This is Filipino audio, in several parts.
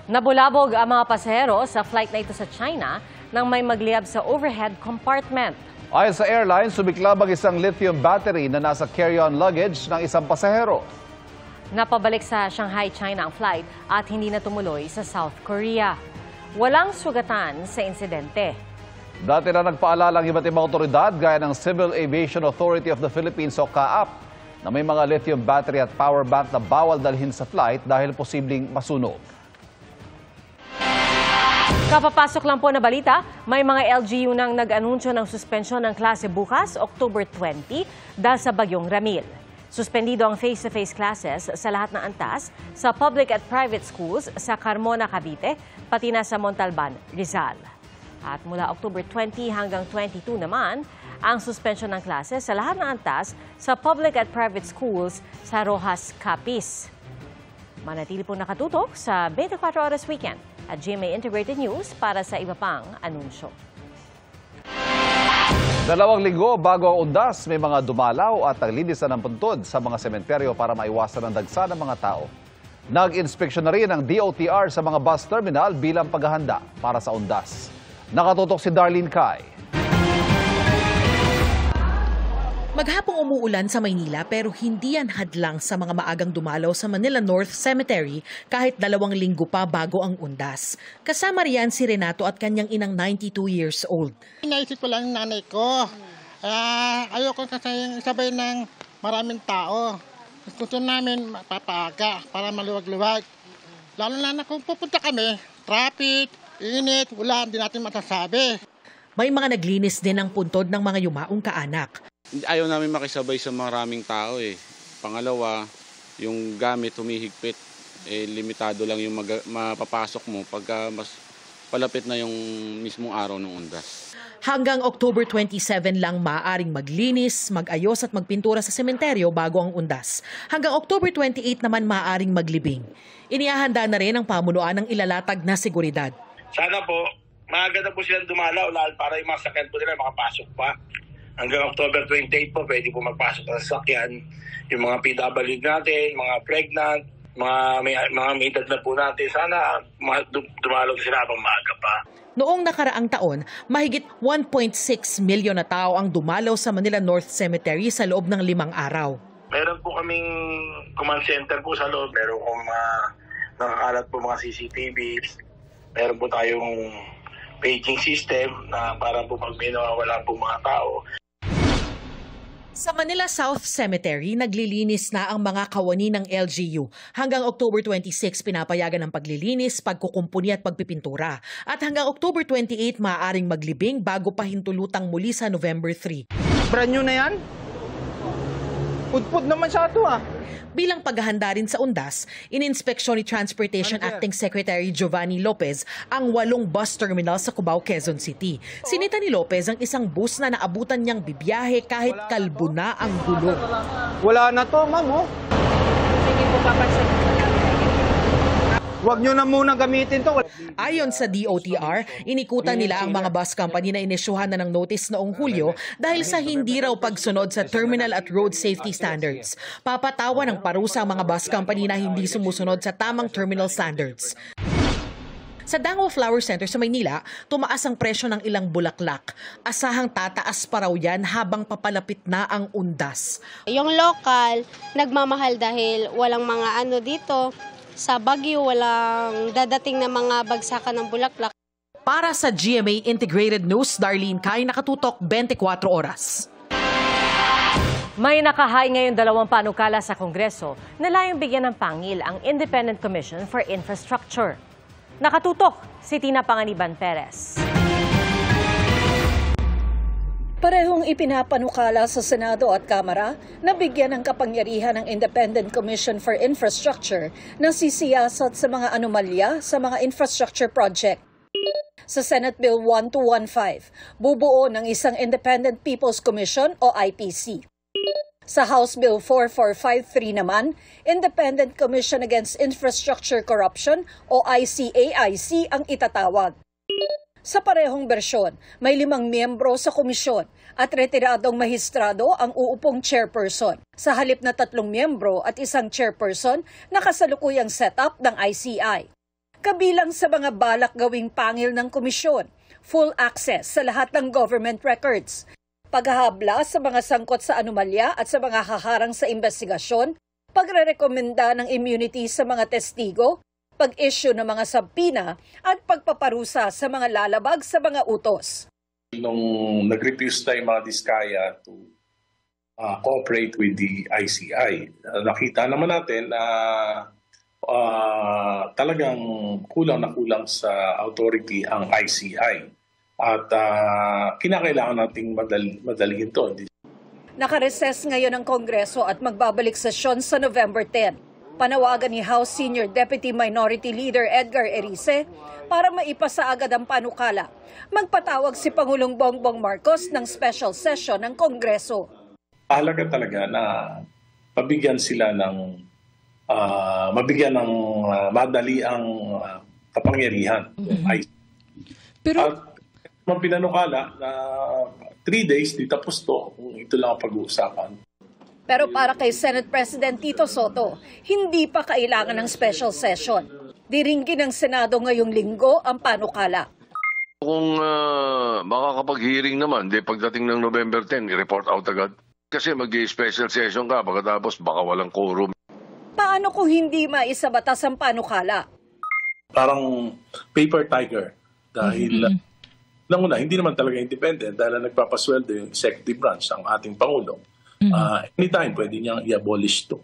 Nabulabog ang mga pasahero sa flight na ito sa China nang may magliyab sa overhead compartment. Ayon sa airline, sumiklab ang isang lithium battery na nasa carry-on luggage ng isang pasahero. Napabalik sa Shanghai, China ang flight at hindi na tumuloy sa South Korea. Walang sugatan sa insidente. Dati na nagpaalala ang iba't ibang otoridad gaya ng Civil Aviation Authority of the Philippines o CAAP na may mga lithium battery at power bank na bawal dalhin sa flight dahil posibleng masunog. Kapapasok lang po na balita, may mga LGU nang nag-anunsyo ng suspensyon ng klase bukas, October 20, dahil sa bagyong Ramil. Suspendido ang face-to-face classes sa lahat ng antas sa public at private schools sa Carmona, Cavite, pati na sa Montalban, Rizal. At mula October 20 hanggang 22 naman, ang suspension ng klase sa lahat ng antas sa public at private schools sa Rojas, Capiz. Manatili po nakatutok sa 24 Oras Weekend at GMA Integrated News para sa iba pang anunsyo. 2 linggo bago ang undas, may mga dumalaw at naglinisan ng puntod sa mga sementeryo para maiwasan ang dagsa ng mga tao. Nag-inspeksyon na rin ang DOTR sa mga bus terminal bilang paghahanda para sa undas. Nakatutok si Darlene Kai. Maghapong umuulan sa Maynila pero hindi yan hadlang sa mga maagang dumalaw sa Manila North Cemetery kahit 2 linggo pa bago ang undas. Kasama riyan si Renato at kanyang inang 92 years old. Naisip ko lang nanay ko. Ayoko kasi sabay ng maraming tao. Gusto namin mapapaaga para maluwag-luwag. Lalo na kung pupunta kami, traffic, init, ulan, hindi natin masasabi. May mga naglinis din ng puntod ng mga yumaong kaanak. Ayaw namin makisabay sa maraming tao eh. Pangalawa, yung gamit humihigpit, limitado lang yung mapapasok mo pagka mas palapit na yung mismong araw ng undas. Hanggang October 27 lang maaaring maglinis, mag-ayos at magpintura sa sementeryo bago ang undas. Hanggang October 28 naman maaaring maglibing. Inihahanda na rin ang pamunuan ng ilalatag na seguridad. Sana po, maaga na po silang dumalaw para yung mga sakyan po nila makapasok pa. Hanggang October 28 po, pwede po magpasok ng sasakyan. Yung mga PW natin, mga pregnant, mga may edad na po natin, sana dumalaw sila habang maaga pa. Noong nakaraang taon, mahigit 1.6 milyon na tao ang dumalaw sa Manila North Cemetery sa loob ng 5 araw. Meron po kaming command center po sa loob. Meron po nakakalat po mga CCTVs. Meron po tayong paging system na para po pag may nawawala po mga tao. Sa Manila South Cemetery, naglilinis na ang mga kawani ng LGU. Hanggang October 26, pinapayagan ang paglilinis, pagkukumpuni at pagpipintura. At hanggang October 28, maaaring maglibing bago pahintulutang muli sa November 3. Brand new na yan? Pudpud naman siya ito Bilang paghahanda rin sa undas, ininspeksyon ni Transportation Acting Secretary Giovanni Lopez ang 8 bus terminal sa Cubao, Quezon City. Sinita ni Lopez ang isang bus na naabutan niyang bibiyahe kahit kalbo na ang gulong. Wala na to, ma'am. Sige po, papansin. Huwag nyo na muna gamitin to. Ayon sa DOTR, inikutan nila ang mga bus company na inisyuhan na ng notice noong Hulyo dahil sa hindi raw pagsunod sa terminal at road safety standards. Papatawan ng parusa ang mga bus company na hindi sumusunod sa tamang terminal standards. Sa Dango Flower Center sa Maynila, tumaas ang presyo ng ilang bulaklak. Asahang tataas pa raw yan habang papalapit na ang undas. Yung local, nagmamahal dahil walang mga dito. Sa Baguio, walang dadating na mga bagsakan ng bulaklak. Para sa GMA Integrated News, Darlene Kai, nakatutok 24 oras. May nakahay ngayon 2 panukala sa Kongreso na layong bigyan ng pangil ang Independent Commission for Infrastructure. Nakatutok si Tina Panganiban Perez. Parehong ipinapanukala sa Senado at Kamara na bigyan ng kapangyarihan ng Independent Commission for Infrastructure na sisiyasat sa mga anomalya sa mga infrastructure project. Sa Senate Bill 1215, bubuo ng isang Independent People's Commission o IPC. Sa House Bill 4453 naman, Independent Commission Against Infrastructure Corruption o ICAIC ang itatawag. Sa parehong bersyon, may 5 miyembro sa komisyon at retiradong mahistrado ang uupong chairperson. Sa halip na 3 miyembro at 1 chairperson na kasalukuyang setup ng ICI. Kabilang sa mga balak gawing pangil ng komisyon, full access sa lahat ng government records, paghahabla sa mga sangkot sa anomalya at sa mga haharang sa investigasyon, pagrerekomenda ng immunity sa mga testigo, pag-issue ng mga subpoena at pagpaparusa sa mga lalabag sa mga utos. Nung nag-refuse na yung mga Diskaya to cooperate with the ICI, nakita naman natin na talagang kulang na kulang sa authority ang ICI. At kinakailangan nating madaliin ito. Nakareses ngayon ang Kongreso at magbabalik sesyon sa November 10. Panawagan ni House Senior Deputy Minority Leader Edgar Erice para maipasa agad ang panukala. Magpatawag si Pangulong Bongbong Marcos ng special session ng Kongreso. Mahalaga talaga na mabigyan sila ng madaliang kapangyarihan. Pero ang pinanukala na 3 days, di tapos to, kung ito lang ang pag-uusapan. Pero para kay Senate President Tito Soto, hindi pa kailangan ng special session. Diringgin ng Senado ngayong linggo ang panukala. Kung makakapag-hearing naman, di pagdating ng November 10, i-report out agad. Kasi mag-special session ka, pagkatapos baka walang quorum. Paano kung hindi maisabatas ang panukala? Parang paper tiger. Dahil, hindi naman talaga independent dahil nagpapasweldo yung executive branch, ang ating Pangulo. Anytime pwede niyang i-abolish to.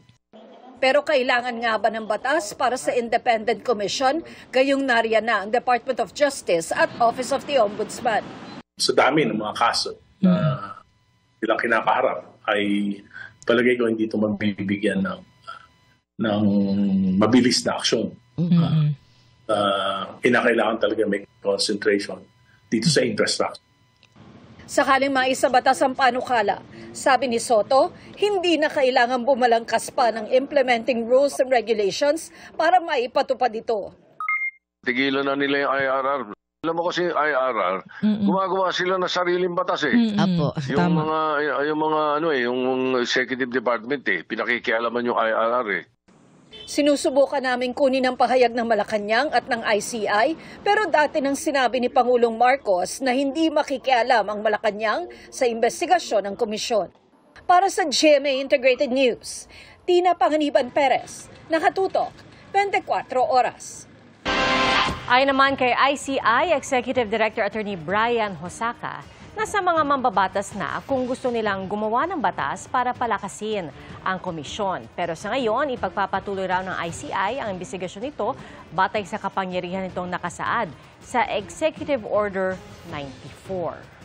Pero kailangan nga ba ng batas para sa Independent Commission, gayong nariyan na ang Department of Justice at Office of the Ombudsman? Sa dami ng mga kaso na silang kinakaharap ay palagay ko hindi ito magbibigyan ng mabilis na aksyon. Kinakailangan talaga may concentration dito sa infrastructure. Sakaling maisabatas ang panukala, sabi ni Soto, hindi na kailangan bumalangkas pa ng implementing rules and regulations para maipatupad ito. Tigilan na nila yung IRR. Alam mo kasi IRR, gumagawa sila ng sariling batas eh. Apo, Yung yung executive department pinakikialaman yung IRR eh. Sinusubukan namin kunin ang pahayag ng Malacanang at ng ICI, pero dati nang sinabi ni Pangulong Marcos na hindi makikialam ang Malacanang sa investigasyon ng komisyon. Para sa GMA Integrated News, Tina Panganiban Perez, nakatutok, 24 oras. Ayon naman kay ICI Executive Director Attorney Brian Hosaka, nasa mga mambabatas na kung gusto nilang gumawa ng batas para palakasin ang komisyon. Pero sa ngayon, ipagpapatuloy raw ng ICI ang investigasyon nito batay sa kapangyarihan nitong nakasaad sa Executive Order 94.